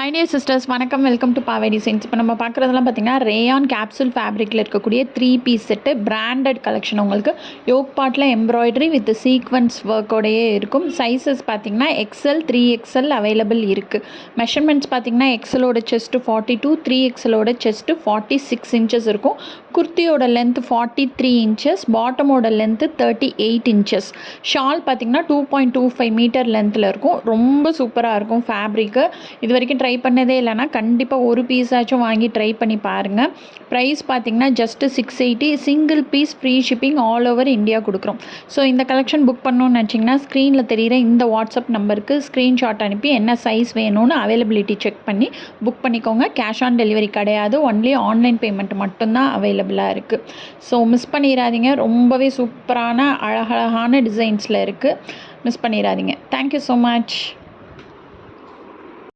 High dear sisters, வணக்கம். Welcome to Paavai designs. இப்போ நம்ம பார்க்குறதெல்லாம் பார்த்திங்கன்னா ரேயான் கேப்சூல் ஃபேப்ரிக்கில் இருக்கக்கூடிய 3 பீஸ் செட்டு பிராண்டட் கலெக்ஷன். உங்களுக்கு யோக் பார்ட்டில் எம்ப்ராய்டரி வித் சீக்வன்ஸ் ஒர்க்கோடையே இருக்கும். சைஸஸ் பார்த்திங்கன்னா XL 3XL அவைலபிள் இருக்குது. மெஷர்மெண்ட்ஸ் பார்த்திங்கன்னா எக்ஸலோட செஸ்ட்டு 42, 3XLோட செஸ்ட்டு 46 இன்ச்சஸ் இருக்கும். குர்த்தியோட லென்த் 43 இன்ச்சஸ், பாட்டமோட லென்த்து 38 இன்ச்சஸ். ஷால் பார்த்திங்கன்னா 2.25 மீட்டர் லென்த்தில் இருக்கும். ரொம்ப சூப்பராக இருக்கும் ஃபேப்ரிக்கு. இது வரைக்கும் ட்ரை பண்ணதே இல்லைனா கண்டிப்பாக ஒரு பீஸாச்சும் வாங்கி ட்ரை பண்ணி பாருங்கள். ப்ரைஸ் பார்த்திங்கன்னா just 680. Single piece free shipping all over India கொடுக்குறோம். ஸோ இந்த கலெக்ஷன் புக் பண்ணணும்னு நினச்சிங்கன்னா ஸ்க்ரீனில் தெரிகிற இந்த வாட்ஸ்அப் நம்பருக்கு ஸ்க்ரீன்ஷாட் அனுப்பி என்ன சைஸ் வேணும்னு அவைலபிலிட்டி செக் பண்ணி புக் பண்ணிக்கோங்க. கேஷ் ஆன் டெலிவரி கிடையாது, ஒன்லி ஆன்லைன் பேமெண்ட் மட்டும்தான் அவைலபிளாக இருக்குது. ஸோ மிஸ் பண்ணிடாதீங்க. ரொம்பவே சூப்பரான அழகழகான டிசைன்ஸில் இருக்குது. மிஸ் பண்ணிடாதீங்க. Thank you so much.